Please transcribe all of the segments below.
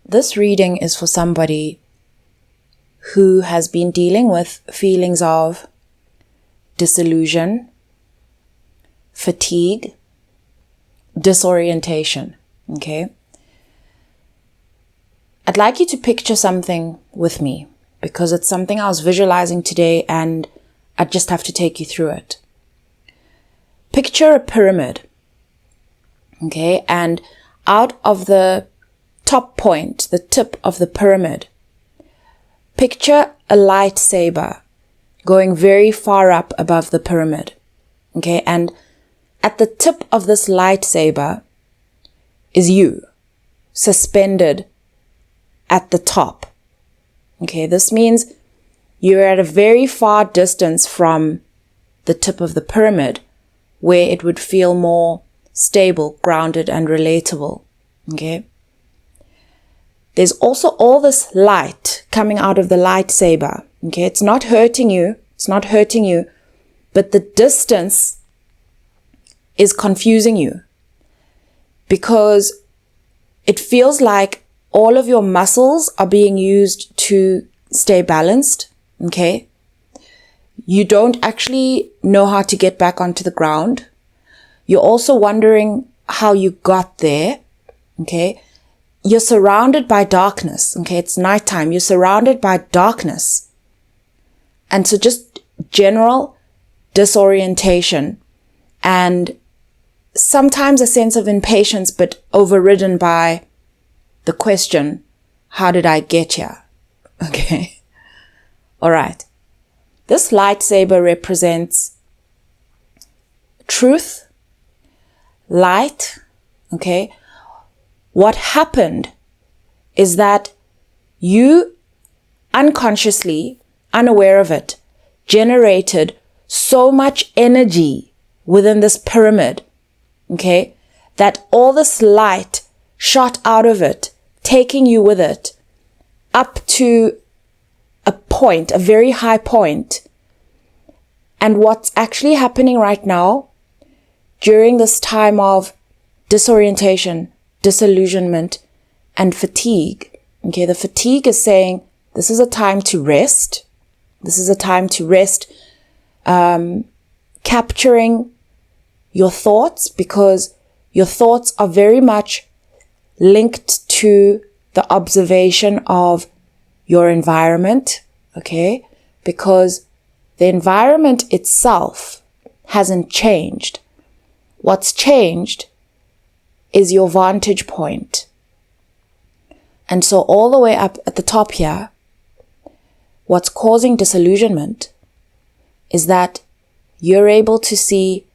This reading is for somebody who has been dealing with feelings of disillusion, fatigue, disorientation, okay? I'd like you to picture something with me because it's something I was visualizing today and I just have to take you through it. Picture a pyramid, okay? And out of the top point, the tip of the pyramid, picture a lightsaber going very far up above the pyramid, okay? And at the tip of this lightsaber is you, suspended at the top, okay? This means you're at a very far distance from the tip of the pyramid where it would feel more stable, grounded, and relatable, okay? There's also all this light coming out of the lightsaber, okay? It's not hurting you, but the distance is confusing you because it feels like all of your muscles are being used to stay balanced, okay? You don't actually know how to get back onto the ground. You're also wondering how you got there, okay? You're surrounded by darkness, okay? It's nighttime. You're surrounded by darkness. And so just general disorientation and sometimes a sense of impatience, but overridden by the question, how did I get here? Okay. All right. This lightsaber represents truth, light, okay? What happened is that you unconsciously, unaware of it, generated so much energy within this pyramid, okay, that all this light shot out of it, taking you with it up to a point, a very high point. And what's actually happening right now during this time of disorientation, disillusionment, and fatigue, okay, the fatigue is saying this is a time to rest. This is a time to rest, capturing your thoughts, because your thoughts are very much linked to the observation of your environment, okay? Because the environment itself hasn't changed. What's changed is your vantage point. And so all the way up at the top here, what's causing disillusionment is that you're able to see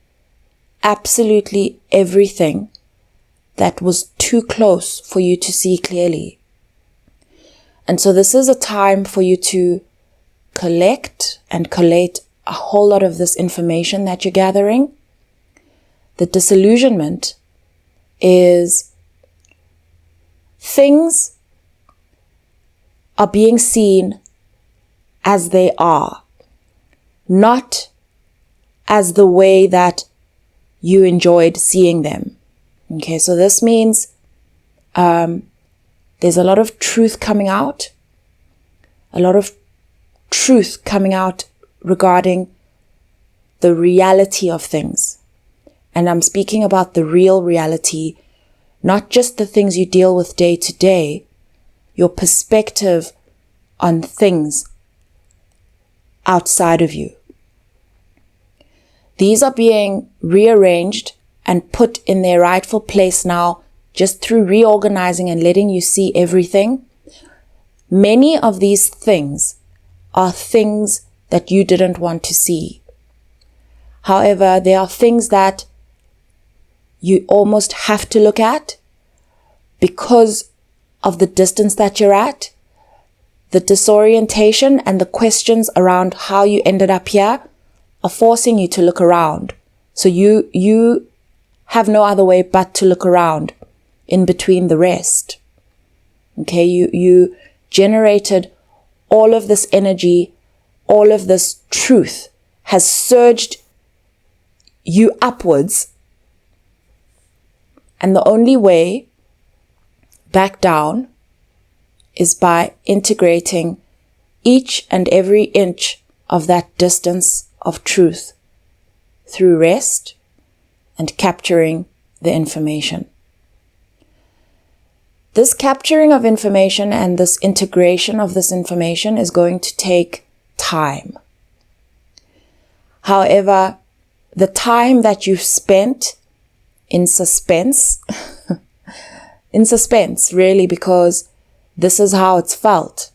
absolutely everything that was too close for you to see clearly. And so this is a time for you to collect and collate a whole lot of this information that you're gathering. The disillusionment is things are being seen as they are, not as the way that you enjoyed seeing them. Okay, so this means there's a lot of truth coming out, regarding the reality of things. And I'm speaking about the real reality, not just the things you deal with day to day, your perspective on things outside of you. These are being rearranged and put in their rightful place now, just through reorganizing and letting you see everything. Many of these things are things that you didn't want to see. However, there are things that you almost have to look at because of the distance that you're at, the disorientation and the questions around how you ended up here are forcing you to look around. So you have no other way but to look around in between the rest. Okay, you generated all of this energy, all of this truth has surged you upwards. And the only way back down is by integrating each and every inch of that distance of truth through rest and capturing the information. This capturing of information and this integration of this information is going to take time. However, the time that you've spent in suspense, really, because this is how it's felt.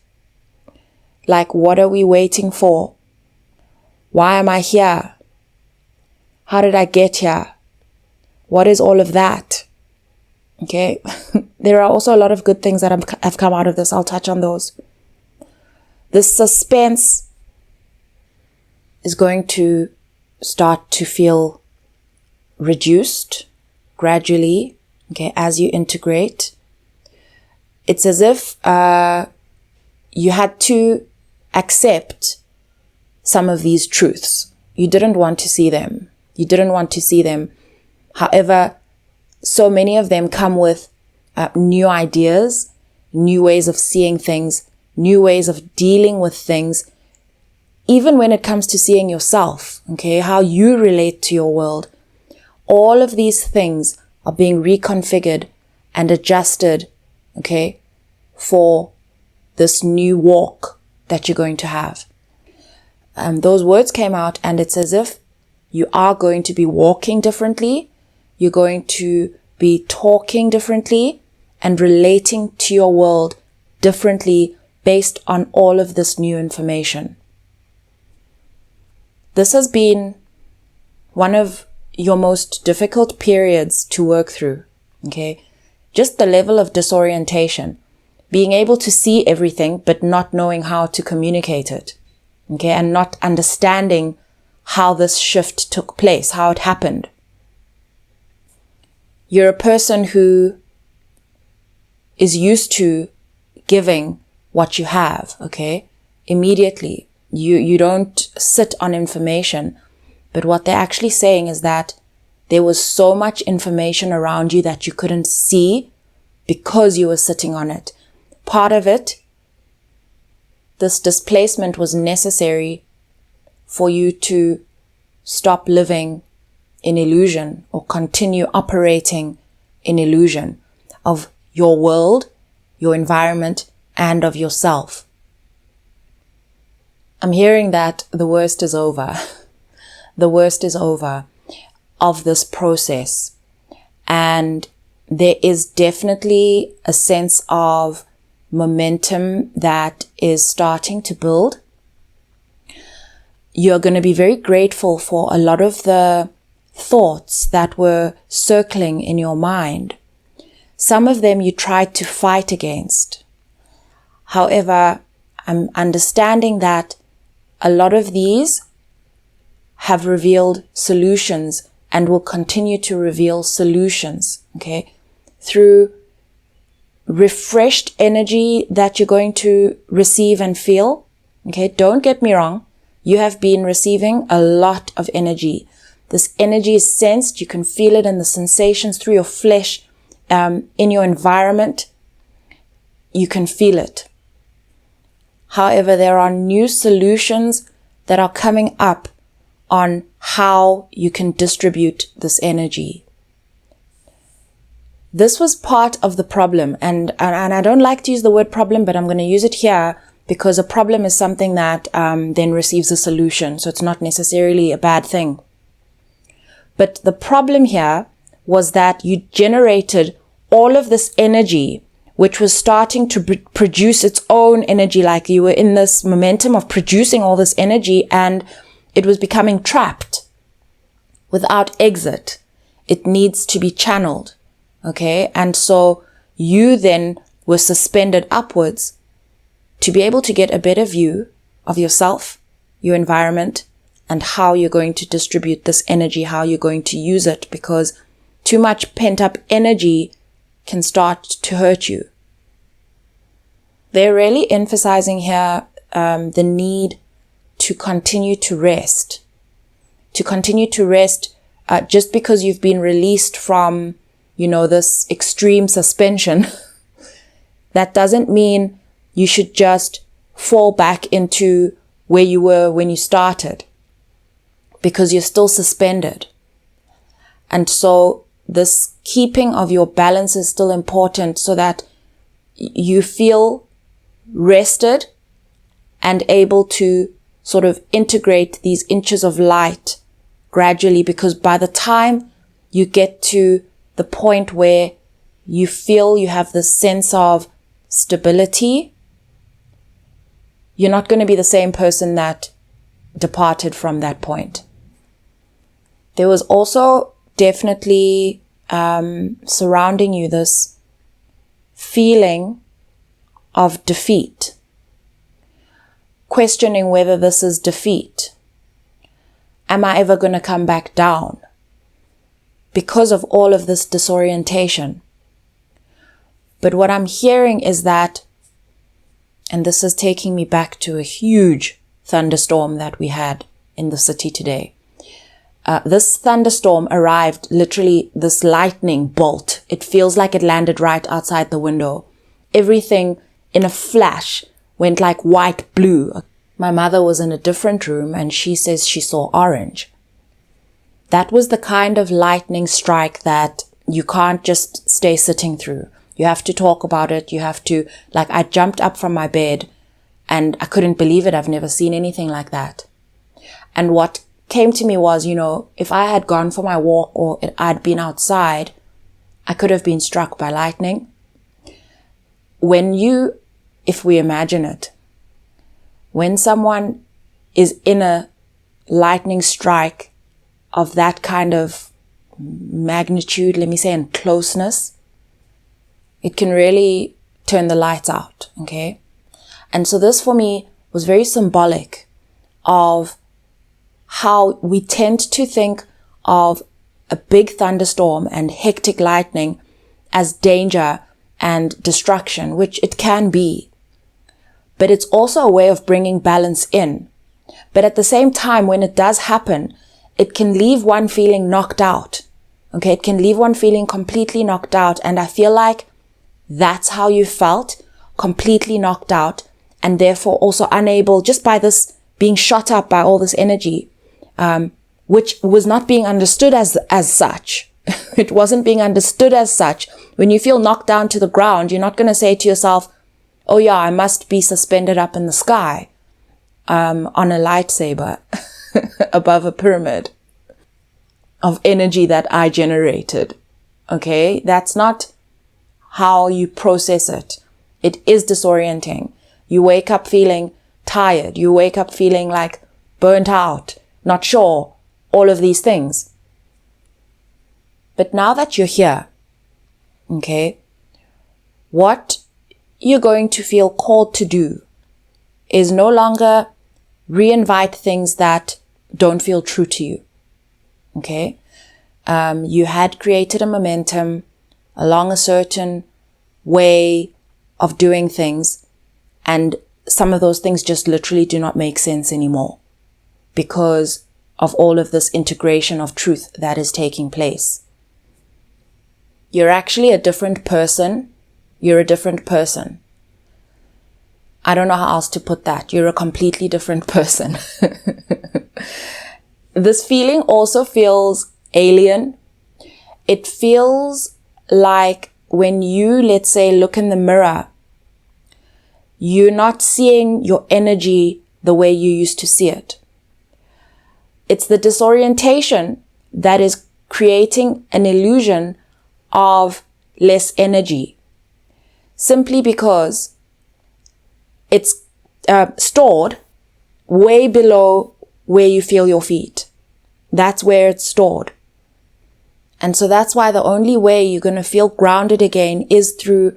Like, what are we waiting for? Why am I here? How did I get here? What is all of that? Okay. There are also a lot of good things that have come out of this. I'll touch on those. This suspense is going to start to feel reduced gradually, okay, as you integrate. It's as if you had to accept some of these truths. You didn't want to see them. However, so many of them come with new ideas, new ways of seeing things, new ways of dealing with things, even when it comes to seeing yourself, okay, how you relate to your world. All of these things are being reconfigured and adjusted, okay, for this new walk that you're going to have. Those words came out, and it's as if you are going to be walking differently. You're going to be talking differently and relating to your world differently based on all of this new information. This has been one of your most difficult periods to work through, okay? Just the level of disorientation, being able to see everything but not knowing how to communicate it, okay? And not understanding how this shift took place, how it happened. You're a person who is used to giving what you have, okay? Immediately. You don't sit on information, but what they're actually saying is that there was so much information around you that you couldn't see because you were sitting on it. Part of it, this displacement was necessary for you to stop living in illusion or continue operating in illusion of your world, your environment, and of yourself. I'm hearing that the worst is over. The worst is over of this process. And there is definitely a sense of momentum that is starting to build. You're going to be very grateful for a lot of the thoughts that were circling in your mind. Some of them you tried to fight against. However, I'm understanding that a lot of these have revealed solutions and will continue to reveal solutions, okay, through refreshed energy that you're going to receive and feel, okay? Don't get me wrong. You have been receiving a lot of energy. This energy is sensed. You can feel it in the sensations through your flesh, in your environment. You can feel it. However, there are new solutions that are coming up on how you can distribute this energy. This was part of the problem, and I don't like to use the word problem, but I'm going to use it here because a problem is something that then receives a solution, so it's not necessarily a bad thing. But the problem here was that you generated all of this energy, which was starting to produce its own energy, like you were in this momentum of producing all this energy, and it was becoming trapped without exit. It needs to be channeled. Okay. And so you then were suspended upwards to be able to get a better view of yourself, your environment, and how you're going to distribute this energy, how you're going to use it, because too much pent up energy can start to hurt you. They're really emphasizing here the need to continue to rest. Just because you've been released from, this extreme suspension, that doesn't mean you should just fall back into where you were when you started, because you're still suspended. And so this keeping of your balance is still important, so that you feel rested and able to sort of integrate these inches of light gradually, because by the time you get to the point where you feel you have this sense of stability, you're not going to be the same person that departed from that point. There was also definitely surrounding you this feeling of defeat, questioning whether this is defeat. Am I ever going to come back down? Because of all of this disorientation. But what I'm hearing is that, and this is taking me back to a huge thunderstorm that we had in the city today. This thunderstorm arrived, literally this lightning bolt. It feels like it landed right outside the window. Everything in a flash went like white, blue. My mother was in a different room and she says she saw orange. That was the kind of lightning strike that you can't just stay sitting through. You have to talk about it. You have to, like, I jumped up from my bed and I couldn't believe it. I've never seen anything like that. And what came to me was, if I had gone for my walk or I'd been outside, I could have been struck by lightning. If we imagine it, when someone is in a lightning strike of that kind of magnitude, let me say, and closeness, it can really turn the lights out, okay? And so this for me was very symbolic of how we tend to think of a big thunderstorm and hectic lightning as danger and destruction, which it can be. But it's also a way of bringing balance in. But at the same time, when it does happen, it can leave one feeling knocked out. Okay, it can leave one feeling completely knocked out. And I feel like that's how you felt, completely knocked out, and therefore also unable, just by this being shot up by all this energy, which was not being understood as such. It wasn't being understood as such. When you feel knocked down to the ground, you're not going to say to yourself, oh yeah, I must be suspended up in the sky, on a lightsaber above a pyramid of energy that I generated. Okay. That's not how you process it. It is disorienting. You wake up feeling tired. You wake up feeling like burnt out, not sure, all of these things. But now that you're here, okay, what you're going to feel called to do is no longer reinvite things that don't feel true to you. Okay. You had created a momentum along a certain way of doing things, and some of those things just literally do not make sense anymore because of all of this integration of truth that is taking place. You're actually a different person. You're a different person. I don't know how else to put that. You're a completely different person. This feeling also feels alien. It feels like when you, let's say, look in the mirror, you're not seeing your energy the way you used to see it. It's the disorientation that is creating an illusion of less energy, simply because it's stored way below where you feel your feet. That's where it's stored. And so that's why the only way you're going to feel grounded again is through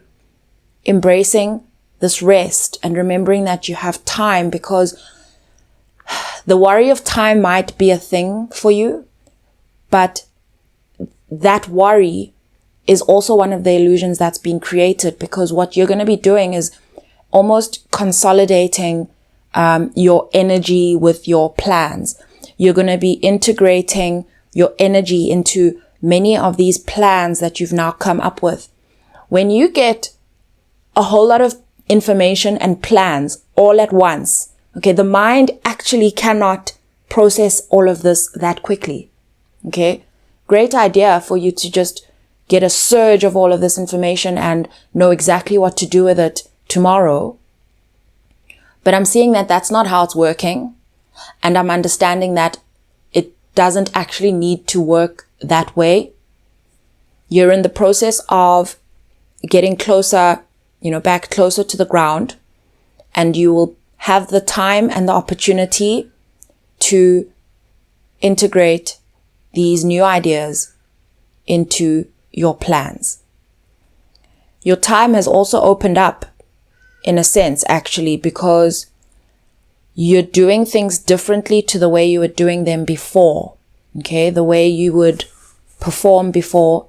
embracing this rest and remembering that you have time, because the worry of time might be a thing for you, but that worry is also one of the illusions that's been created, because what you're going to be doing is almost consolidating your energy with your plans. You're going to be integrating your energy into many of these plans that you've now come up with. When you get a whole lot of information and plans all at once. Okay, the mind actually cannot process all of this that quickly. Okay, great idea for you to just get a surge of all of this information and know exactly what to do with it tomorrow. But I'm seeing that that's not how it's working. And I'm understanding that it doesn't actually need to work that way. You're in the process of getting closer, back closer to the ground, and you will have the time and the opportunity to integrate these new ideas into your plans. Your time has also opened up, in a sense, actually, because you're doing things differently to the way you were doing them before. Okay, the way you would perform before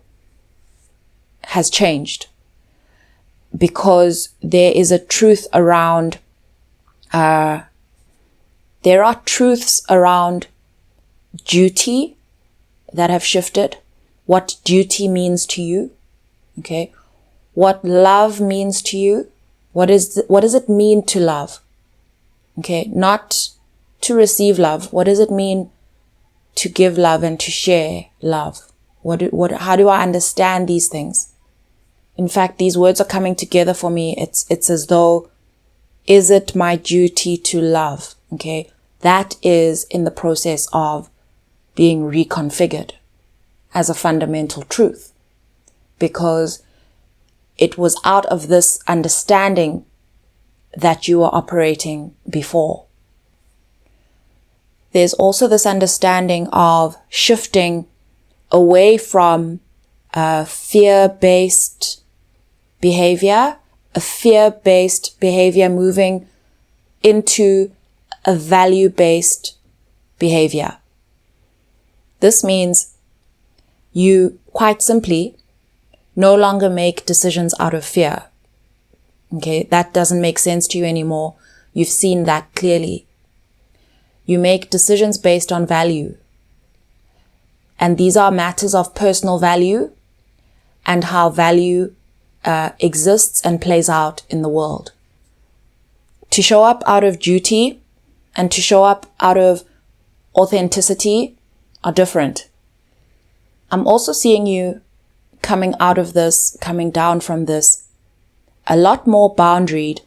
has changed, because there is a truth around, there are truths around duty that have shifted. What duty means to you. Okay. What love means to you. What does it mean to love? Okay. Not to receive love. What does it mean to give love and to share love? How do I understand these things? In fact, these words are coming together for me. It's as though, is it my duty to love? Okay. That is in the process of being reconfigured as a fundamental truth, because it was out of this understanding that you were operating before. There's also this understanding of shifting away from fear-based behavior, moving into a value-based behavior. This means you quite simply no longer make decisions out of fear. Okay, that doesn't make sense to you anymore. You've seen that clearly. You make decisions based on value. And these are matters of personal value and how value exists and plays out in the world. To show up out of duty and to show up out of authenticity are different. I'm also seeing you coming out of this, coming down from this, a lot more boundaried,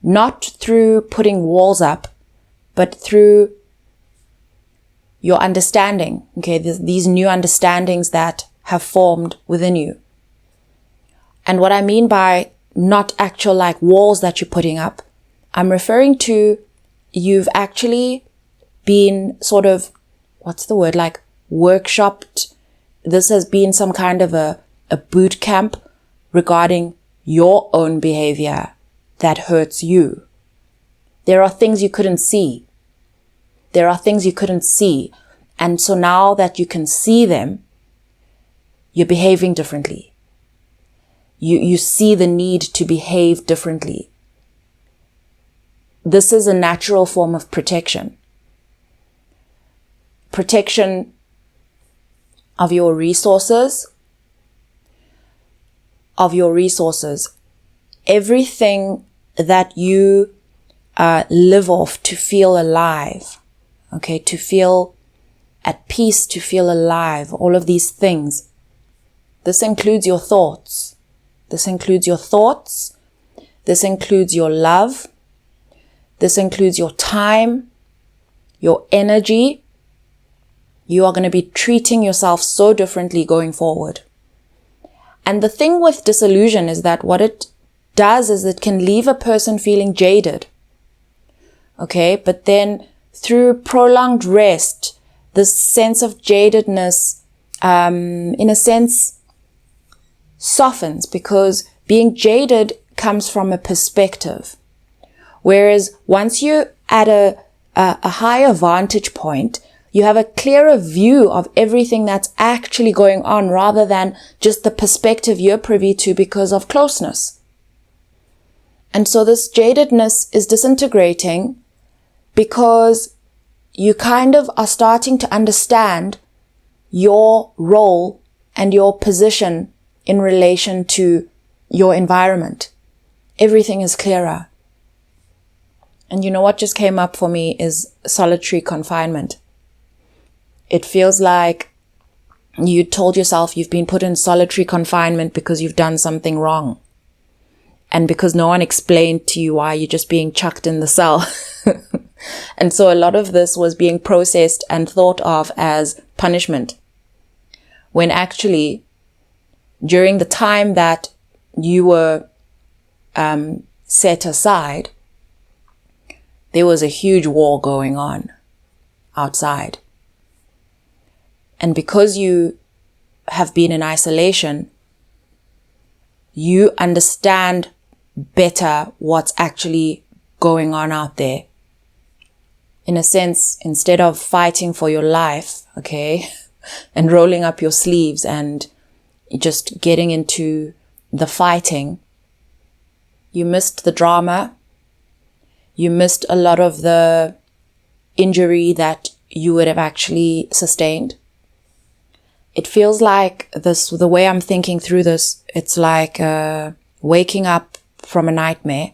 not through putting walls up, but through your understanding. Okay, these new understandings that have formed within you. And what I mean by not actual like walls that you're putting up, I'm referring to you've actually been sort of, like workshopped. This has been some kind of a boot camp regarding your own behavior that hurts you. There are things you couldn't see. And so now that you can see them, you're behaving differently. You see the need to behave differently. This is a natural form of protection. Protection of your resources. Everything that you live off to feel alive. Okay, to feel at peace, to feel alive, all of these things. This includes your thoughts. This includes your love. This includes your time, your energy. You are going to be treating yourself so differently going forward. And the thing with disillusion is that what it does is it can leave a person feeling jaded. Okay, but then through prolonged rest, this sense of jadedness, in a sense, softens, because being jaded comes from a perspective. Whereas once you're at a higher vantage point, you have a clearer view of everything that's actually going on rather than just the perspective you're privy to because of closeness. And so this jadedness is disintegrating because you kind of are starting to understand your role and your position in relation to your environment, everything is clearer. And you know what just came up for me is solitary confinement. It feels like you told yourself you've been put in solitary confinement because you've done something wrong. And because no one explained to you why you're just being chucked in the cell. And so a lot of this was being processed and thought of as punishment. When actually, during the time that you were set aside, there was a huge war going on outside. And because you have been in isolation, you understand better what's actually going on out there. In a sense, instead of fighting for your life, okay, and rolling up your sleeves and just getting into the fighting, you missed the drama. You missed a lot of the injury that you would have actually sustained. It feels like this, the way I'm thinking through this, it's like waking up from a nightmare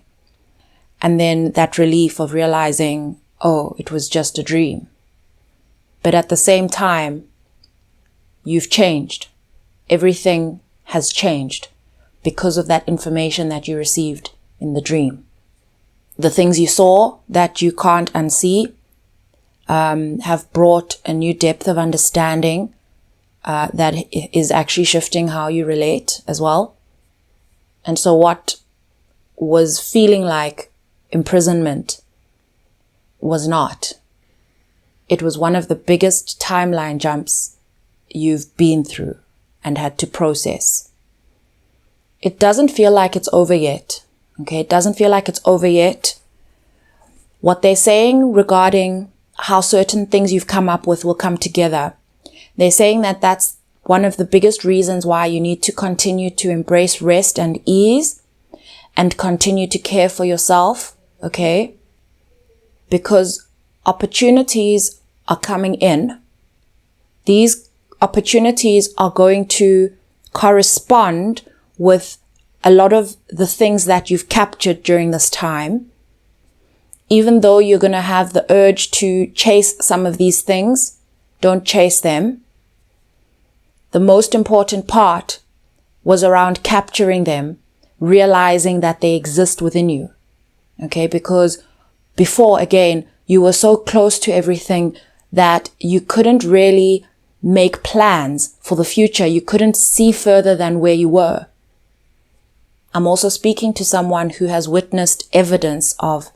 and then that relief of realizing, oh, it was just a dream. But at the same time, you've changed. Everything has changed because of that information that you received in the dream. The things you saw that you can't unsee have brought a new depth of understanding that is actually shifting how you relate as well. And so what was feeling like imprisonment was not. It was one of the biggest timeline jumps you've been through and had to process. It doesn't feel like it's over yet. Okay, it doesn't feel like it's over yet. What they're saying regarding how certain things you've come up with will come together, they're saying that that's one of the biggest reasons why you need to continue to embrace rest and ease and continue to care for yourself, okay? Because opportunities are coming in. These opportunities are going to correspond with a lot of the things that you've captured during this time. Even though you're going to have the urge to chase some of these things, don't chase them. The most important part was around capturing them, realizing that they exist within you. Okay, because before, again, you were so close to everything that you couldn't really make plans for the future. You couldn't see further than where you were. I'm also speaking to someone who has witnessed evidence of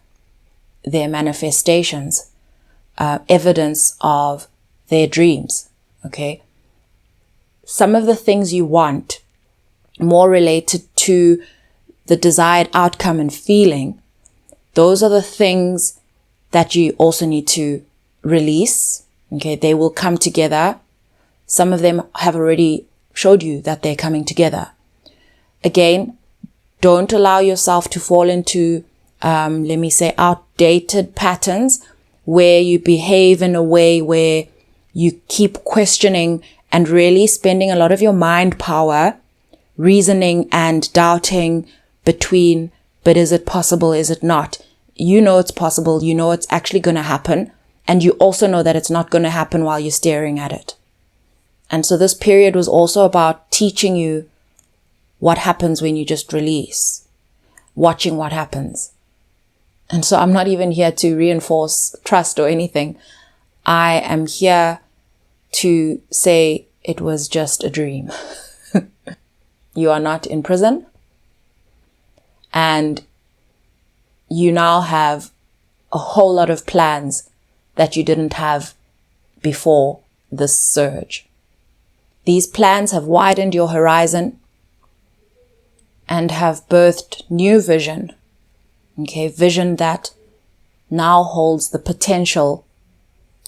their manifestations, evidence of their dreams, okay? Some of the things you want, more related to the desired outcome and feeling, those are the things that you also need to release, okay? They will come together. Some of them have already showed you that they're coming together. Again, don't allow yourself to fall into, let me say, outdated patterns where you behave in a way where you keep questioning and really spending a lot of your mind power reasoning and doubting between, but is it possible, is it not? You know it's possible, you know it's actually going to happen, and you also know that it's not going to happen while you're staring at it. And so this period was also about teaching you what happens when you just release, watching what happens. And so I'm not even here to reinforce trust or anything. I am here to say it was just a dream. You are not in prison. And you now have a whole lot of plans that you didn't have before this surge. These plans have widened your horizon and have birthed new vision. Okay, vision that now holds the potential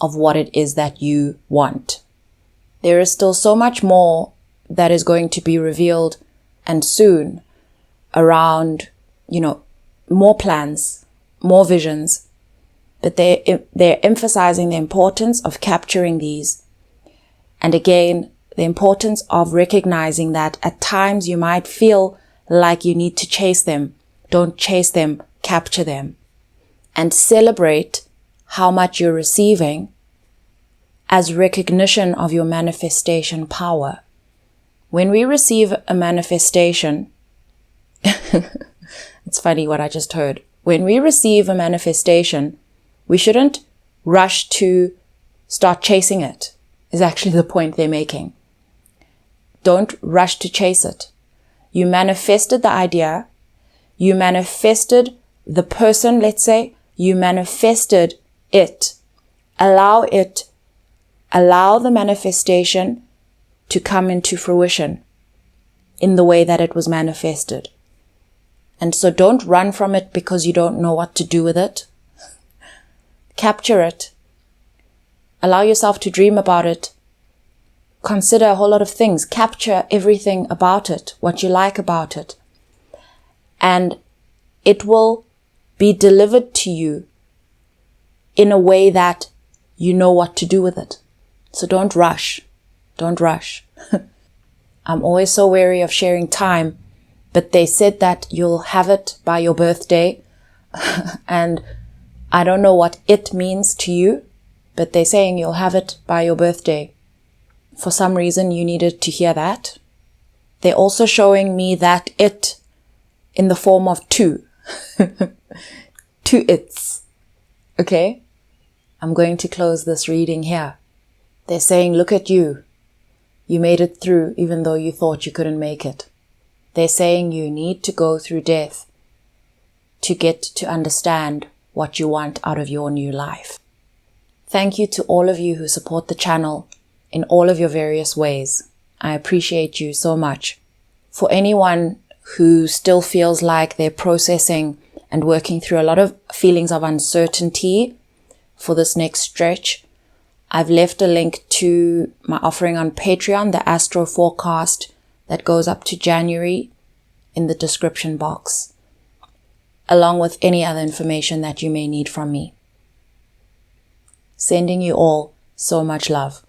of what it is that you want. There is still so much more that is going to be revealed and soon around, more plans, more visions, but they're emphasizing the importance of capturing these. And again, the importance of recognizing that at times you might feel like you need to chase them Don't chase them, capture them. And celebrate how much you're receiving as recognition of your manifestation power. When we receive a manifestation, it's funny what I just heard. When we receive a manifestation, we shouldn't rush to start chasing it, is actually the point they're making. Don't rush to chase it. You manifested the idea, you manifested the person, let's say, you manifested it. Allow the manifestation to come into fruition in the way that it was manifested. And so don't run from it because you don't know what to do with it. Capture it. Allow yourself to dream about it. Consider a whole lot of things. Capture everything about it, what you like about it. And it will be delivered to you in a way that you know what to do with it. So don't rush. Don't rush. I'm always so wary of sharing time, but they said that you'll have it by your birthday. And I don't know what it means to you, but they're saying you'll have it by your birthday. For some reason, you needed to hear that. They're also showing me that it in the form of two. Two its. Okay? I'm going to close this reading here. They're saying, look at you. You made it through even though you thought you couldn't make it. They're saying you need to go through death to get to understand what you want out of your new life. Thank you to all of you who support the channel in all of your various ways. I appreciate you so much. For anyone who still feels like they're processing and working through a lot of feelings of uncertainty for this next stretch, I've left a link to my offering on Patreon, the Astro Forecast that goes up to January, in the description box, along with any other information that you may need from me. Sending you all so much love.